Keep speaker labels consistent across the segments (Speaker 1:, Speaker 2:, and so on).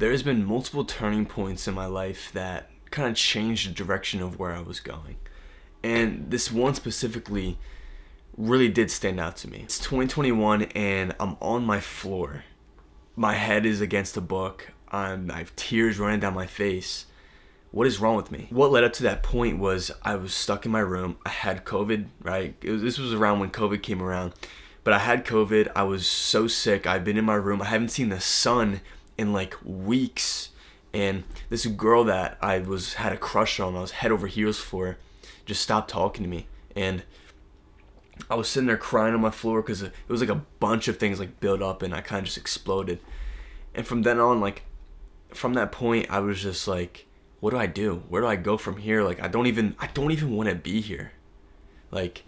Speaker 1: There's been multiple turning points in my life that kind of changed the direction of where I was going. And this one specifically really did stand out to me. It's 2021 and I'm on my floor. My head is against a book. I have tears running down my face. What is wrong with me? What led up to that point was I was stuck in my room. I had COVID, right? This was around when COVID came around. But I had COVID. I was so sick. I've been in my room. I haven't seen the sun in like weeks. And this girl that I had a crush on, I was head over heels for, just stopped talking to me. And I was sitting there crying on my floor because it was like a bunch of things like built up and I kind of just exploded. And from then on, like from that point, I was just like, what do I do? Where do I go from here? Like I don't even want to be here. Like,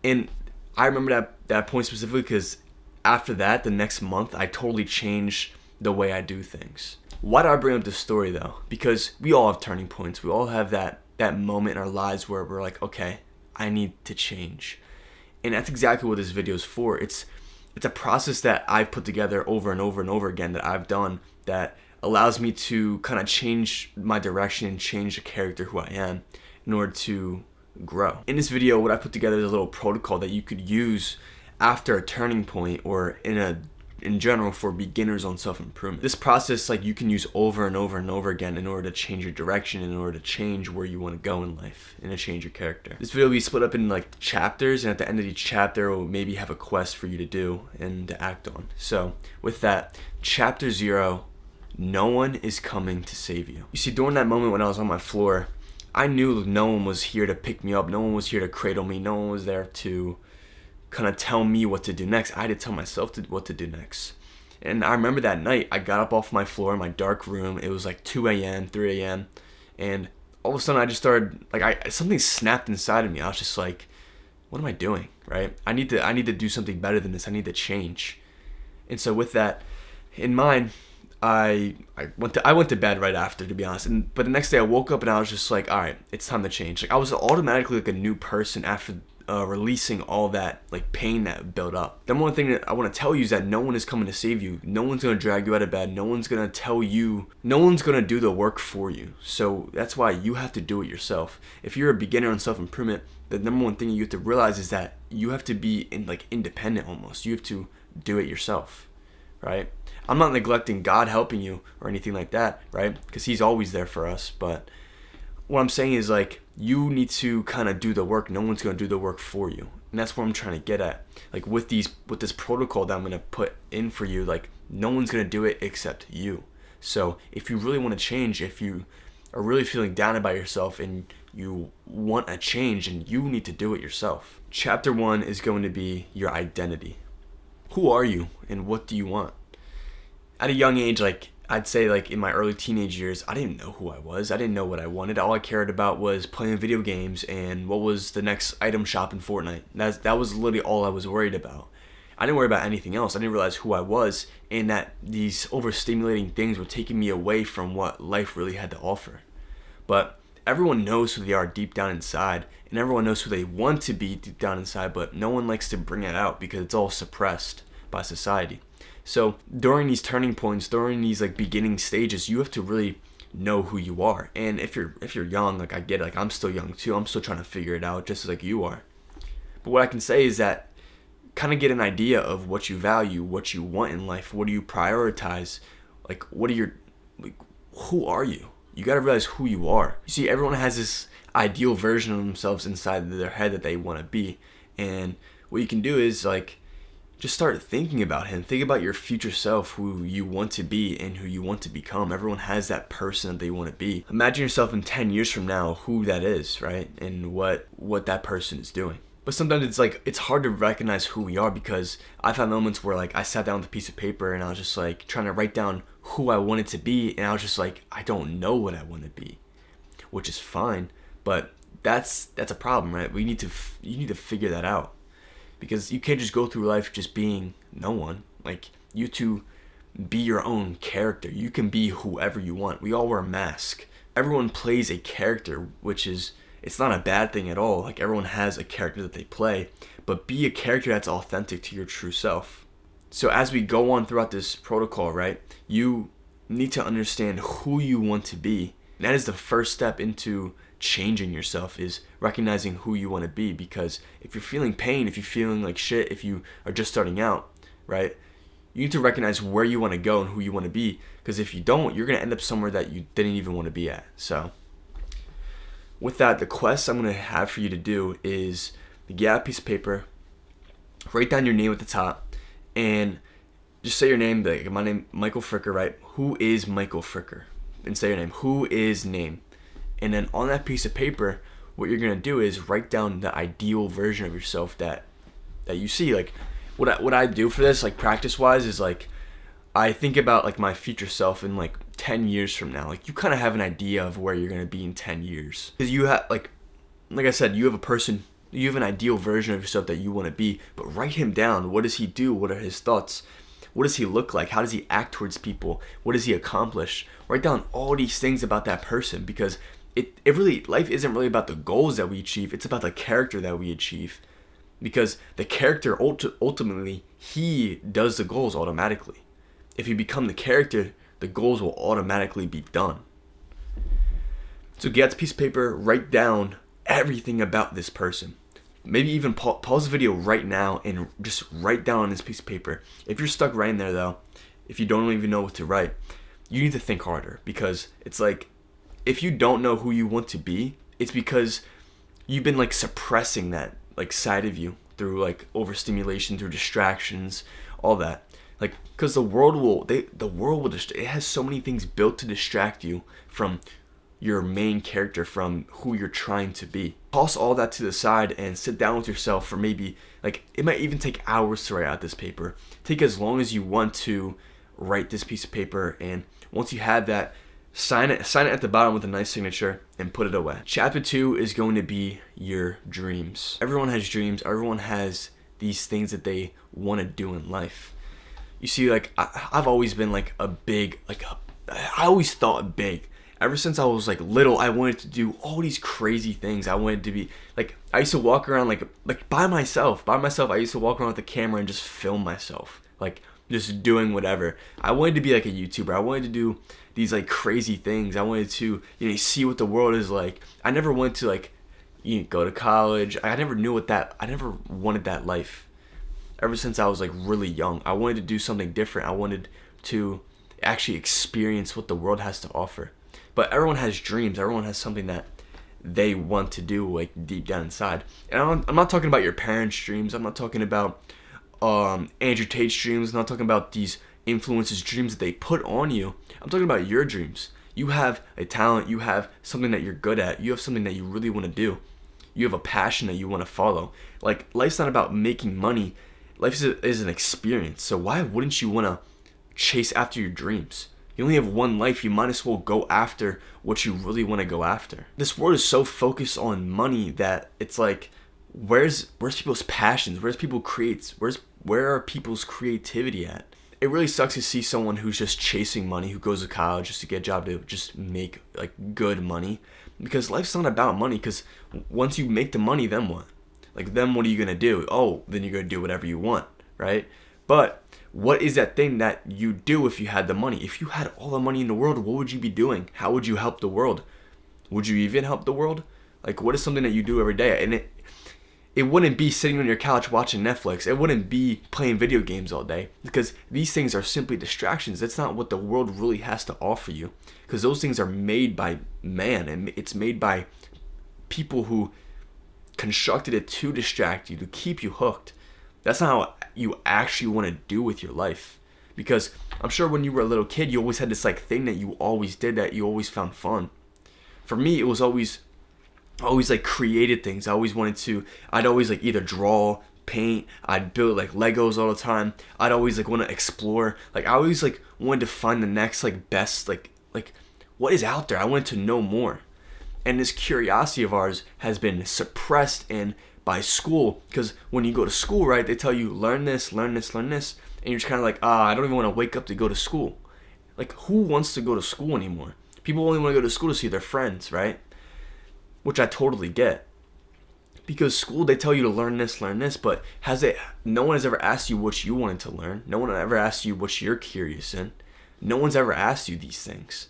Speaker 1: and I remember that point specifically because after that, the next month, I totally changed the way I do things. Why do I bring up this story though? Because we all have turning points. We all have that moment in our lives where we're like, okay, I need to change. And that's exactly what this video is for. It's a process that I've put together over and over and over again that I've done that allows me to kind of change my direction and change the character who I am in order to grow. In this video, what I put together is a little protocol that you could use after a turning point or in general for beginners on self-improvement. This process like you can use over and over and over again in order to change your direction, in order to change where you want to go in life, and to change your character. This video will be split up in like chapters, and at the end of each chapter will maybe have a quest for you to do and to act on. So with that, chapter 0, no one is coming to save you. You see, during that moment when I was on my floor, I knew no one was here to pick me up, no one was here to cradle me, no one was there to kind of tell me what to do next. I had to tell myself what to do next. And I remember that night, I got up off my floor in my dark room. It was like 2 a.m., 3 a.m. And all of a sudden I just started, like something snapped inside of me. I was just like, what am I doing, right? I need to do something better than this. I need to change. And so with that in mind, I went to bed right after, to be honest. But the next day I woke up and I was just like, all right, it's time to change. Like I was automatically like a new person after releasing all that like pain that built up. The one thing that I want to tell you is that no one is coming to save you. No one's going to drag you out of bed. No one's going to tell you. No one's going to do the work for you. So that's why you have to do it yourself. If you're a beginner in self-improvement, the number one thing you have to realize is that you have to be independent almost. You have to do it yourself, right? I'm not neglecting God helping you or anything like that, right? Because he's always there for us. But what I'm saying is like, you need to kind of do the work. No one's going to do the work for you. And that's what I'm trying to get at. Like with this protocol that I'm going to put in for you, like no one's going to do it except you. So if you really want to change, if you are really feeling down about yourself and you want a change, and you need to do it yourself. Chapter 1 is going to be your identity. Who are you and what do you want? At a young age, like I'd say like in my early teenage years, I didn't know who I was. I didn't know what I wanted. All I cared about was playing video games and what was the next item shop in Fortnite. That was literally all I was worried about. I didn't worry about anything else. I didn't realize who I was, and that these overstimulating things were taking me away from what life really had to offer. But everyone knows who they are deep down inside, and everyone knows who they want to be deep down inside, but no one likes to bring it out because it's all suppressed by society. So during these turning points, during these like beginning stages, you have to really know who you are. And if you're young, like I get it, like I'm still young too. I'm still trying to figure it out just as like you are. But what I can say is that kind of get an idea of what you value, what you want in life, what do you prioritize, like who are you? You got to realize who you are. You see, everyone has this ideal version of themselves inside of their head that they want to be. And what you can do is like just start thinking about him. Think about your future self, who you want to be and who you want to become. Everyone has that person that they want to be. Imagine yourself in 10 years from now, who that is, right? And what that person is doing. But sometimes it's hard to recognize who we are, because I've had moments where like I sat down with a piece of paper and I was just like trying to write down who I wanted to be, and I was just like, I don't know what I want to be, which is fine, but that's a problem, right? You need to figure that out. Because you can't just go through life just being no one. Like, you to be your own character. You can be whoever you want. We all wear a mask. Everyone plays a character, which is, it's not a bad thing at all. Like, everyone has a character that they play. But be a character that's authentic to your true self. So as we go on throughout this protocol, right, you need to understand who you want to be. That is the first step into changing yourself, is recognizing who you want to be. Because if you're feeling pain, if you're feeling like shit, if you are just starting out, right, you need to recognize where you want to go and who you want to be. Because if you don't, you're going to end up somewhere that you didn't even want to be at. So with that, the quest I'm going to have for you to do is to get out a piece of paper, write down your name at the top, and just say your name. Like, my name, Michael Fricker, right? Who is Michael Fricker? And say your name. Who is name? And then on that piece of paper, what you're gonna do is write down the ideal version of yourself that you see. Like, what I do for this, like practice wise, is like I think about like my future self in like 10 years from now. Like, you kind of have an idea of where you're gonna be in 10 years, because you have like I said, you have an ideal version of yourself that you want to be. But write him down. What does he do? What are his thoughts? What does he look like? How does he act towards people? What does he accomplish? Write down all these things about that person, because it really, life isn't really about the goals that we achieve. It's about the character that we achieve. Because the character, ultimately, he does the goals automatically. If you become the character, the goals will automatically be done. So get out a piece of paper, write down everything about this person. Maybe even pause the video right now and just write down on this piece of paper. If you're stuck writing there though, if you don't even know what to write, you need to think harder. Because it's like, if you don't know who you want to be, it's because you've been like suppressing that like side of you through like overstimulation, through distractions, all that. Like, because the world will it has so many things built to distract you from your main character, from who you're trying to be. Toss all that to the side and sit down with yourself for maybe, like, it might even take hours to write out this paper. Take as long as you want to write this piece of paper, and once you have that, sign it at the bottom with a nice signature and put it away. Chapter 2 is going to be your dreams. Everyone has dreams. Everyone has these things that they want to do in life. You see, like, I've always been like I always thought big. Ever since I was like little, I wanted to do all these crazy things. I wanted to be like, I used to walk around like by myself. I used to walk around with the camera and just film myself, like just doing whatever. I wanted to be like a YouTuber. I wanted to do these like crazy things. I wanted to, see what the world is like. I never went to like, go to college. I never wanted that life. Ever since I was like really young, I wanted to do something different. I wanted to actually experience what the world has to offer. But everyone has dreams. Everyone has something that they want to do, like deep down inside. And I'm not talking about your parents' dreams. I'm not talking about Andrew Tate's dreams. I'm not talking about these influencers' dreams that they put on you. I'm talking about your dreams. You have a talent. You have something that you're good at. You have something that you really want to do. You have a passion that you want to follow. Like, life's not about making money. Life is an experience. So why wouldn't you want to chase after your dreams? You only have one life. You might as well go after what you really want to go after. This world is so focused on money that it's like, where's people's passions? Where are people's creativity at? It really sucks to see someone who's just chasing money, who goes to college just to get a job to just make like good money. Because life's not about money. Because once you make the money, then what? Like, then what are you gonna do? Oh, then you're gonna do whatever you want, right? But what is that thing that you do if you had the money? If you had all the money in the world, what would you be doing? How would you help the world? Would you even help the world? Like, what is something that you do every day? And it wouldn't be sitting on your couch watching Netflix. It wouldn't be playing video games all day, because these things are simply distractions. That's not what the world really has to offer you, because those things are made by man, and it's made by people who constructed it to distract you, to keep you hooked. That's not how you actually want to do with your life. Because I'm sure when you were a little kid, you always had this like thing that you always did, that you always found fun. For me, it was always like created things. I'd always like either draw, paint. I'd build like Legos all the time. I'd always like want to explore. Like, I always like wanted to find the next like best like what is out there. I wanted to know more. And this curiosity of ours has been suppressed by school, because when you go to school, right, they tell you learn this, and you're just kind of like, I don't even want to wake up to go to school. Like, who wants to go to school anymore? People only want to go to school to see their friends, right? Which I totally get, because school, they tell you to learn this, but no one has ever asked you what you wanted to learn. No one ever asked you what you're curious in. No one's ever asked you these things.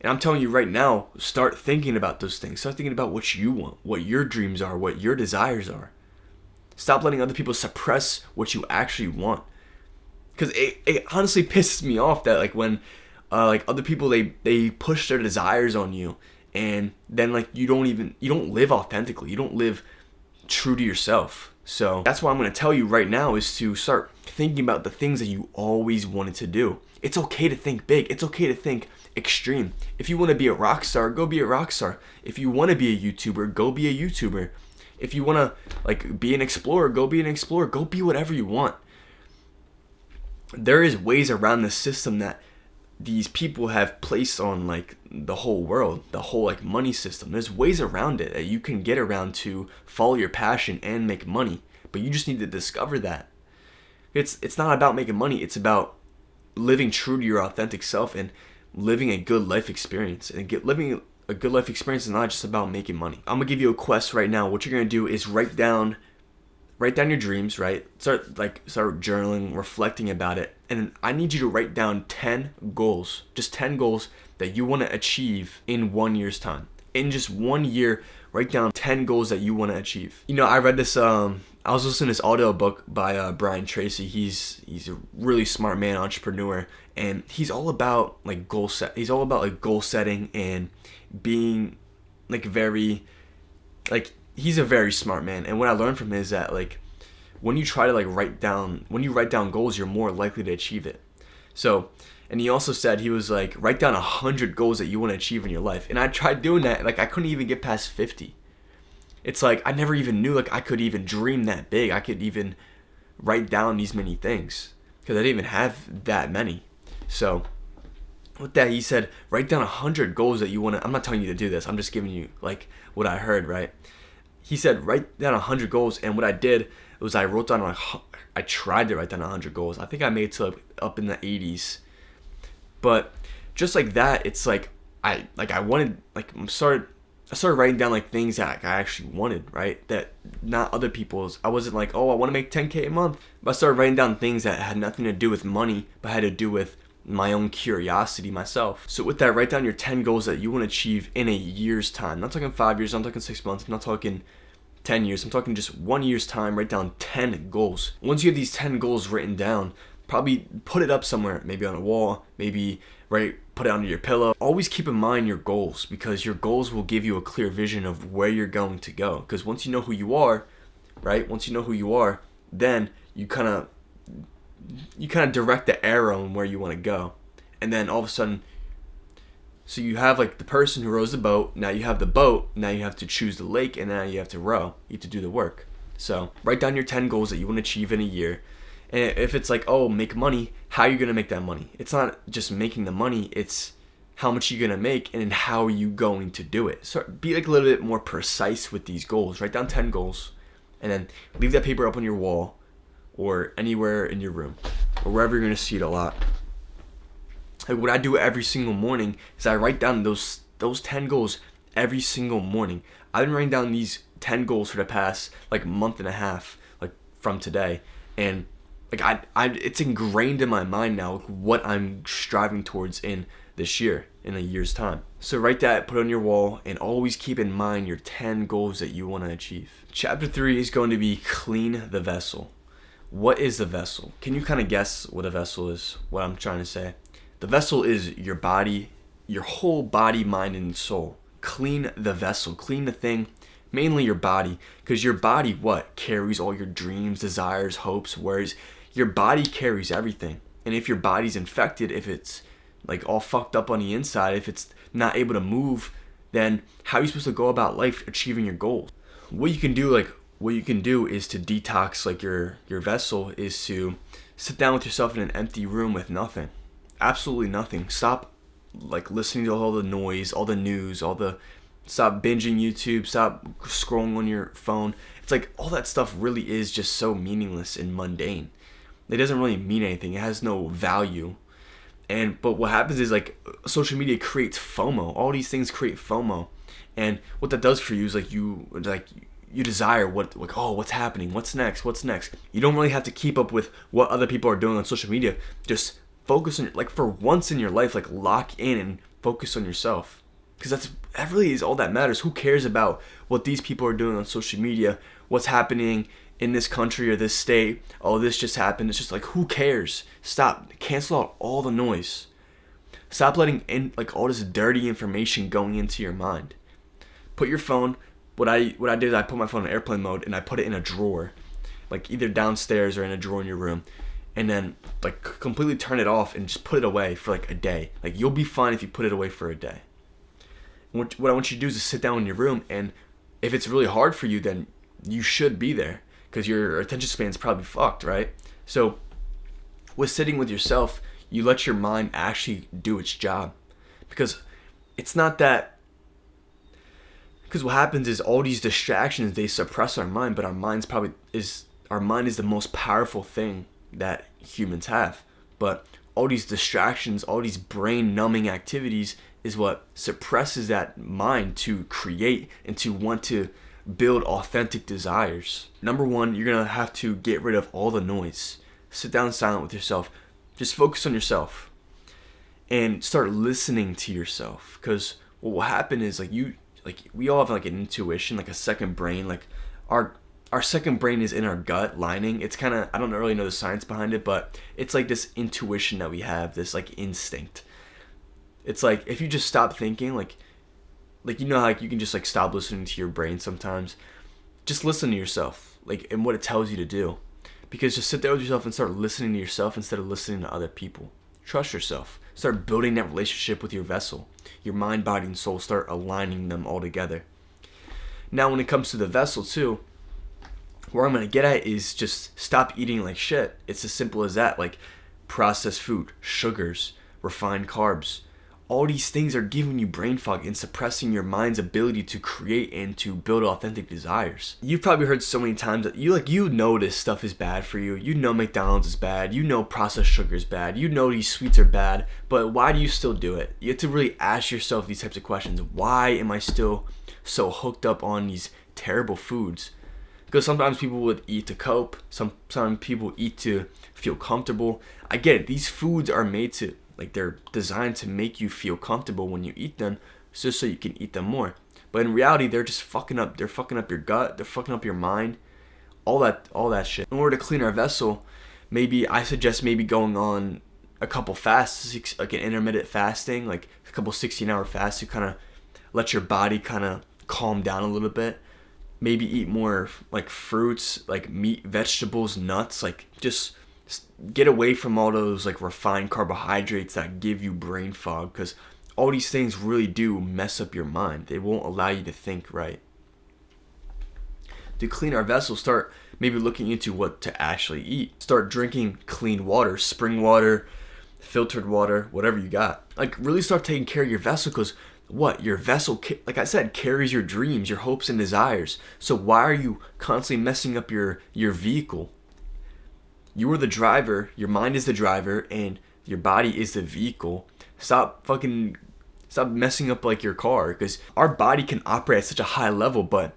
Speaker 1: And I'm telling you right now, start thinking about those things. Start thinking about what you want, what your dreams are, what your desires are. Stop letting other people suppress what you actually want. Because it honestly pisses me off that like when like other people they push their desires on you, and then like you don't live authentically. You don't live true to yourself. So that's why I'm going to tell you right now is to start thinking about the things that you always wanted to do. It's okay to think big. It's okay to think extreme. If you want to be a rock star, go be a rock star. If you want to be a YouTuber, go be a YouTuber. If you want to like be an explorer, go be an explorer. Go be whatever you want. There is ways around the system that these people have placed on like the whole world, the whole like money system. There's ways around it that you can get around to follow your passion and make money, but you just need to discover that. It's not about making money. It's about living true to your authentic self and living a good life experience. And living a good life experience is not just about making money. I'm gonna give you a quest right now. What you're gonna do is write down your dreams, right? Start journaling, reflecting about it. And I need you to write down 10 goals, just 10 goals that you want to achieve in 1 year's time. In just 1 year, write down 10 goals that you want to achieve. You know, I read this, I was listening to this audio book by Brian Tracy. He's a really smart man, entrepreneur, and he's all about like goal setting and being like he's a very smart man. And what I learned from him is that like when you write down goals, you're more likely to achieve it. So, and he also said, he was like, write down 100 goals that you want to achieve in your life. And I tried doing that, like I couldn't even get past 50. It's like I never even knew like I could even dream that big. I could even write down these many things because I didn't even have that many. So with that, he said, write down 100 goals that you want to. I'm not telling you to do this. I'm just giving you like what I heard, right? He said, write down 100 goals. And what I did was I wrote down, I tried to write down 100 goals. I think I made it to up in the 80s. But just like that, it's like, I started writing down like things that I actually wanted, right? That not other people's. I wasn't like, oh, I want to make 10K a month. But I started writing down things that had nothing to do with money, but had to do with my own curiosity myself. So with that, write down your 10 goals that you want to achieve in a year's time. I'm not talking 5 years, I'm not talking 6 months, I'm not talking 10 years. I'm talking just 1 year's time. Write down 10 goals. Once you have these 10 goals written down, probably put it up somewhere, maybe on a wall, maybe put it under your pillow. Always keep in mind your goals, because your goals will give you a clear vision of where you're going to go. Because once you know who you are, right? Once you know who you are, then you kind of direct the arrow in where you want to go. And then all of a sudden, so you have like the person who rows the boat, now you have the boat, now you have to choose the lake, and now you have to row. You have to do the work. So write down your 10 goals that you want to achieve in a year. And if it's like, oh, make money, how are you going to make that money? It's not just making the money, it's how much you're going to make and how are you going to do it. So be like a little bit more precise with these goals. Write down 10 goals and then leave that paper up on your wall or anywhere in your room or wherever you're going to see it a lot. Like what I do every single morning is I write down those 10 goals every single morning. I've been writing down these 10 goals for the past like month and a half, like from today. And like it's ingrained in my mind now, like, what I'm striving towards in this year, in a year's time. So write that, put it on your wall, and always keep in mind your 10 goals that you want to achieve. Chapter 3 is going to be clean the vessel. What is the vessel? Can you kind of guess what a vessel is? What I'm trying to say? The vessel is your body, your whole body, mind, and soul. Clean the vessel, clean the thing. Mainly your body, because your body carries all your dreams, desires, hopes, worries. Your body carries everything. And if your body's infected, if it's like all fucked up on the inside, if it's not able to move, then how are you supposed to go about life achieving your goals? What you can do is to detox like your vessel, is to sit down with yourself in an empty room with nothing. Absolutely nothing. Stop like listening to all the noise, all the news, stop binging YouTube, stop scrolling on your phone. It's like all that stuff really is just so meaningless and mundane. It doesn't really mean anything. It has no value. But what happens is like social media creates FOMO. All these things create FOMO. And what that does for you is you desire what's happening? What's next? You don't really have to keep up with what other people are doing on social media. Just focus on, like, for once in your life, like, lock in and focus on yourself. Because that really is all that matters. Who cares about what these people are doing on social media? What's happening in this country or this state? Oh, this just happened. It's just like, who cares? Stop. Cancel out all the noise. Stop letting in, like, all this dirty information going into your mind. Put your phone. What I did is I put my phone in airplane mode and I put it in a drawer, like either downstairs or in a drawer in your room, and then like completely turn it off and just put it away for like a day. Like, you'll be fine if you put it away for a day. What I want you to do is to sit down in your room, and if it's really hard for you, then you should be there because your attention span is probably fucked, right? So with sitting with yourself, you let your mind actually do its job, because it's not that. Because what happens is all these distractions, they suppress our mind, but our mind is the most powerful thing that humans have. But all these distractions, all these brain numbing activities is what suppresses that mind to create and to want to build authentic desires. Number one, you're going to have to get rid of all the noise. Sit down silent with yourself. Just focus on yourself and start listening to yourself. Because what will happen is we all have like an intuition, like a second brain. Like our second brain is in our gut lining. It's kind of, I don't really know the science behind it, but it's like this intuition that we have, this like instinct. It's like if you just stop thinking, like you know how like you can just like stop listening to your brain sometimes. Just listen to yourself, like, and what it tells you to do. Because just sit there with yourself and start listening to yourself instead of listening to other people. Trust yourself. Start building that relationship with your vessel. Your mind, body, and soul. Start aligning them all together. Now, when it comes to the vessel too, where I'm going to get at is just stop eating like shit. It's as simple as that. Like processed food, sugars, refined carbs. All these things are giving you brain fog and suppressing your mind's ability to create and to build authentic desires. You've probably heard so many times that you know this stuff is bad for you. You know McDonald's is bad. You know processed sugar is bad. You know these sweets are bad. But why do you still do it? You have to really ask yourself these types of questions. Why am I still so hooked up on these terrible foods? Because sometimes people would eat to cope. Some people eat to feel comfortable. I get it. These foods are made to, like, they're designed to make you feel comfortable when you eat them, just so you can eat them more. But in reality, they're just fucking up. They're fucking up your gut. They're fucking up your mind. All that shit. In order to clean our vessel, I suggest going on a couple fasts, like an intermittent fasting, like a couple 16-hour fasts to kind of let your body kind of calm down a little bit. Maybe eat more like fruits, like meat, vegetables, nuts, like just get away from all those like refined carbohydrates that give you brain fog, because all these things really do mess up your mind. They won't allow you to think right. To clean our vessel, start maybe looking into what to actually eat. Start drinking clean water, spring water, filtered water, whatever you got. Like, really start taking care of your vessel, because your vessel, like I said, carries your dreams, your hopes and desires. So why are you constantly messing up your vehicle? You are the driver, your mind is the driver, and your body is the vehicle. Stop messing up like your car, because our body can operate at such a high level, but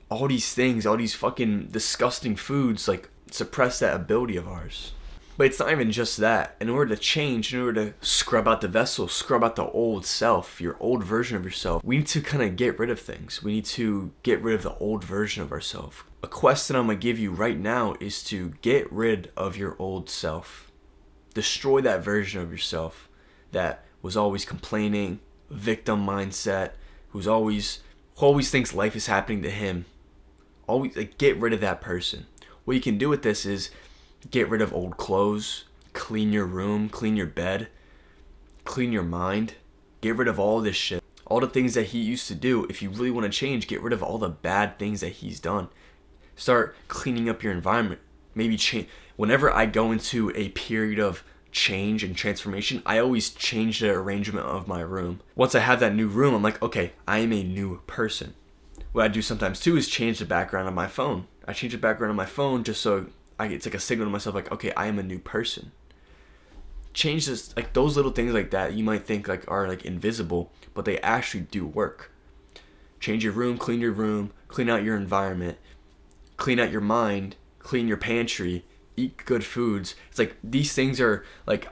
Speaker 1: all these things, all these fucking disgusting foods, like, suppress that ability of ours. But it's not even just that. In order to change, in order to scrub out the vessel, scrub out the old self, your old version of yourself, we need to kind of get rid of things. We need to get rid of the old version of ourselves. A quest that I'm going to give you right now is to get rid of your old self. Destroy that version of yourself that was always complaining, victim mindset, who always thinks life is happening to him. Always, like, get rid of that person. What you can do with this is get rid of old clothes, clean your room, clean your bed, clean your mind, get rid of all this shit. All the things that he used to do. If you really want to change, get rid of all the bad things that he's done. Start cleaning up your environment. Maybe change. Whenever I go into a period of change and transformation, I always change the arrangement of my room. Once I have that new room, I'm like, okay, I am a new person. What I do sometimes too is change the background of my phone. I change the background of my phone just so it's like a signal to myself, like, okay, I am a new person. Change this, like those little things like that you might think like are like invisible, but they actually do work. Change your room, clean out your environment, clean out your mind, clean your pantry, eat good foods. It's like these things are like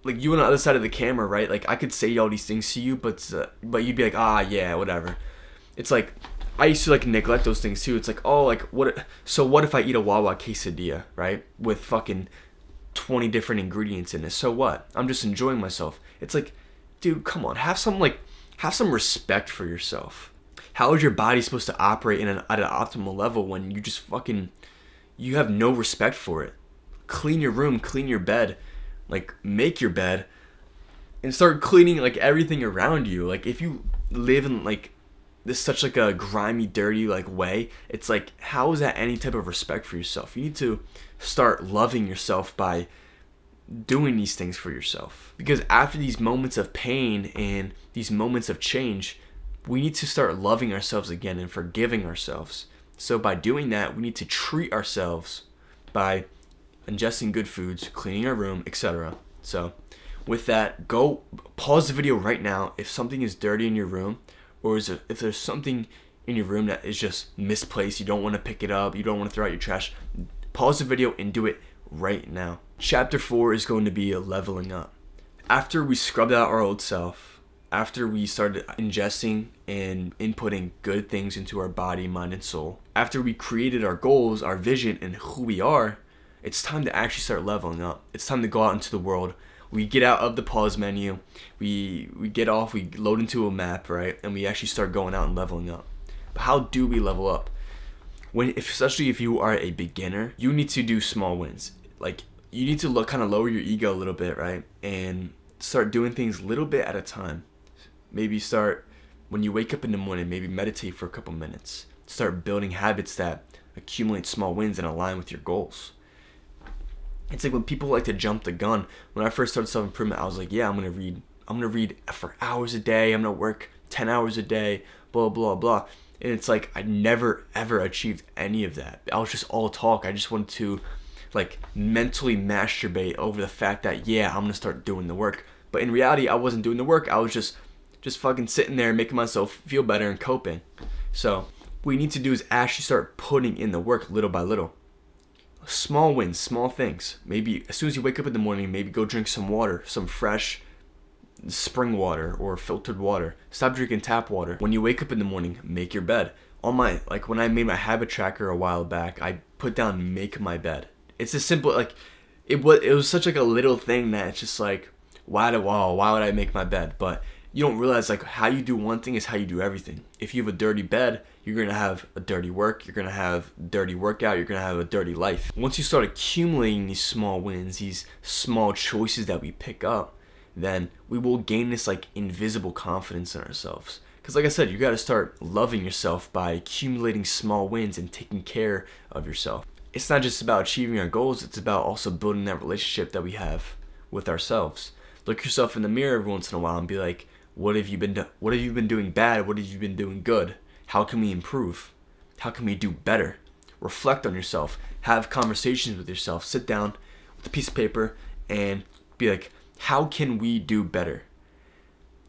Speaker 1: like you on the other side of the camera, right? Like I could say all these things to you, but you'd be like, ah, yeah, whatever. It's like I used to like neglect those things too. It's like, oh, like what? So what if I eat a Wawa quesadilla, right, with fucking 20 different ingredients in it? So what? I'm just enjoying myself. It's like, dude, come on, have some respect for yourself. How is your body supposed to operate at an optimal level when you just fucking, you have no respect for it? Clean your room, clean your bed, like make your bed, and start cleaning like everything around you. Like if you live in like this such like a grimy, dirty like way, it's like, how is that any type of respect for yourself? You need to start loving yourself by doing these things for yourself. Because after these moments of pain and these moments of change, we need to start loving ourselves again and forgiving ourselves. So by doing that, we need to treat ourselves by ingesting good foods, cleaning our room, etc. So with that, go pause the video right now. If something is dirty in your room, or if there's something in your room that is just misplaced, you don't want to pick it up, you don't want to throw out your trash, pause the video and do it right now. Chapter 4 is going to be a leveling up. After we scrubbed out our old self, after we started ingesting and inputting good things into our body, mind, and soul, after we created our goals, our vision, and who we are, it's time to actually start leveling up. It's time to go out into the world. We get out of the pause menu, we get off, we load into a map, right? And we actually start going out and leveling up. But how do we level up? Especially if you are a beginner, you need to do small wins. Like you need to lower your ego a little bit, right? And start doing things a little bit at a time. Maybe start, when you wake up in the morning, maybe meditate for a couple minutes. Start building habits that accumulate small wins and align with your goals. It's like when people like to jump the gun. When I first started self-improvement, I was like, yeah, I'm gonna read for hours a day. I'm gonna work 10 hours a day, blah, blah, blah. And it's like I never, ever achieved any of that. I was just all talk. I just wanted to like mentally masturbate over the fact that, yeah, I'm gonna start doing the work. But in reality, I wasn't doing the work. I was just fucking sitting there making myself feel better and coping. So what we need to do is actually start putting in the work little by little. Small wins, small things. Maybe as soon as you wake up in the morning, maybe go drink some water, some fresh spring water or filtered water. Stop drinking tap water. When you wake up in the morning, make your bed. When I made my habit tracker a while back, I put down make my bed. It's as simple, like it was such like a little thing that it's just like, why would I make my bed? But you don't realize like how you do one thing is how you do everything. If you have a dirty bed, you're going to have a dirty work, you're going to have a dirty workout, you're going to have a dirty life. Once you start accumulating these small wins, these small choices that we pick up, then we will gain this like invisible confidence in ourselves. Because like I said, you got to start loving yourself by accumulating small wins and taking care of yourself. It's not just about achieving our goals, it's about also building that relationship that we have with ourselves. Look yourself in the mirror every once in a while and be like, what have you been doing bad? What have you been doing good? How can we improve? How can we do better? Reflect on yourself. Have conversations with yourself. Sit down with a piece of paper and be like, how can we do better?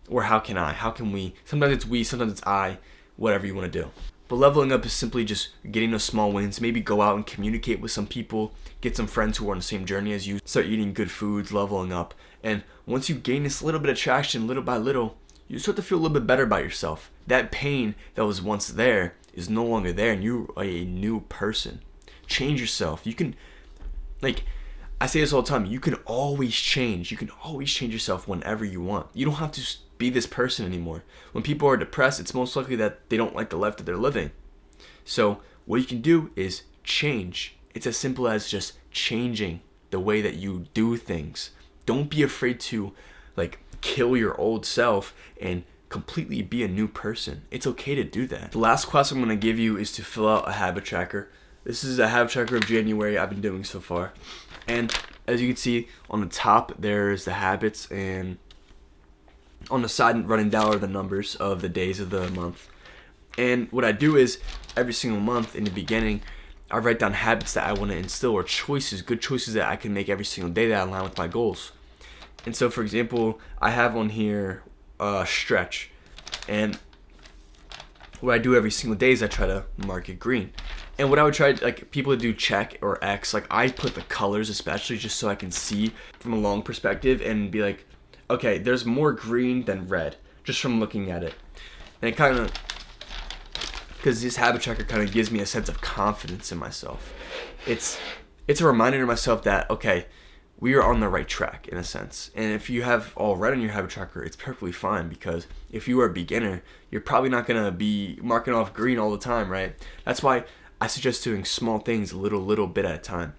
Speaker 1: Or how can I? How can we? Sometimes it's we, sometimes it's I, whatever you want to do. But leveling up is simply just getting those small wins. Maybe go out and communicate with some people. Get some friends who are on the same journey as you. Start eating good foods, leveling up. And once you gain this little bit of traction, little by little, you start to feel a little bit better about yourself. That pain that was once there is no longer there, and you are a new person. Change yourself. You can, like, I say this all the time, you can always change. You can always change yourself whenever you want. You don't have to be this person anymore. When people are depressed, it's most likely that they don't like the life that they're living. So what you can do is change. It's as simple as just changing the way that you do things. Don't be afraid to like kill your old self and completely be a new person. It's okay to do that. The last quest I'm going to give you is to fill out a habit tracker. This is a habit tracker of January I've been doing so far. And as you can see on the top, there's the habits, and on the side running down are the numbers of the days of the month. And what I do is every single month in the beginning, I write down habits that I want to instill, or choices, good choices that I can make every single day that align with my goals. And so, for example, I have on here stretch. And what I do every single day is I try to mark it green. And what I would try, like people that do check or X, like I put the colors especially just so I can see from a long perspective and be like, okay, there's more green than red just from looking at it. And it kind of, because this habit tracker kind of gives me a sense of confidence in myself. It's a reminder to myself that, okay, we are on the right track in a sense. And if you have all red on your habit tracker, it's perfectly fine, because if you are a beginner, you're probably not going to be marking off green all the time, right? That's why I suggest doing small things little bit at a time.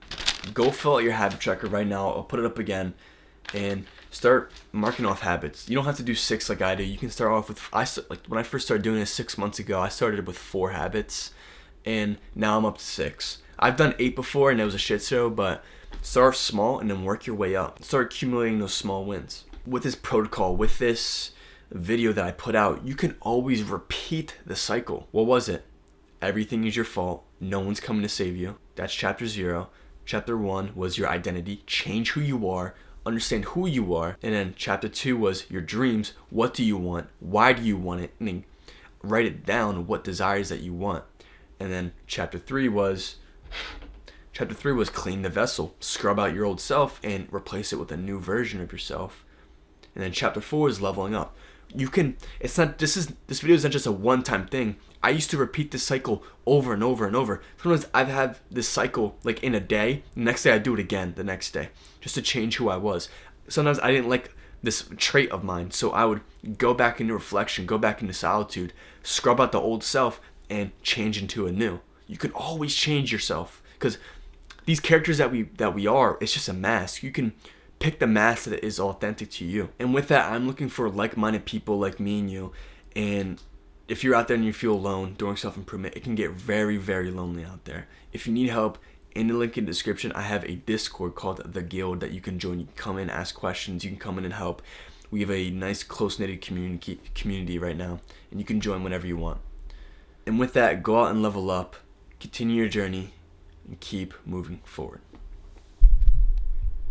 Speaker 1: Go fill out your habit tracker right now. I'll put it up again and start marking off habits. You don't have to do 6 like I do. You can start off with, like when I first started doing this 6 months ago, I started with 4 habits and now I'm up to 6. I've done 8 before and it was a shit show, but start off small and then work your way up. Start accumulating those small wins. With this protocol, with this video that I put out, you can always repeat the cycle. What was it? Everything is your fault. No one's coming to save you. That's chapter 0. Chapter 1 was your identity. Change who you are. Understand who you are. And then chapter 2 was your dreams. What do you want? Why do you want it? And then write it down, what desires that you want. And then chapter 3 was clean the vessel. Scrub out your old self and replace it with a new version of yourself. And then chapter 4 is leveling up. You can, this video is not just a one-time thing. I used to repeat this cycle over and over and over. Sometimes I've had this cycle like in a day. The next day I do it again the next day just to change who I was. Sometimes I didn't like this trait of mine, so I would go back into reflection, go back into solitude, scrub out the old self and change into a new. You can always change yourself, because these characters that we are, it's just a mask. You can pick the mask that is authentic to you. And with that, I'm looking for like-minded people like me and you. And if you're out there and you feel alone doing self-improvement, it can get very, very lonely out there. If you need help, in the link in the description, I have a Discord called The Guild that you can join. You can come in, ask questions, you can come in and help. We have a nice close-knitted community right now, and you can join whenever you want. And with that, go out and level up, continue your journey, and keep moving forward.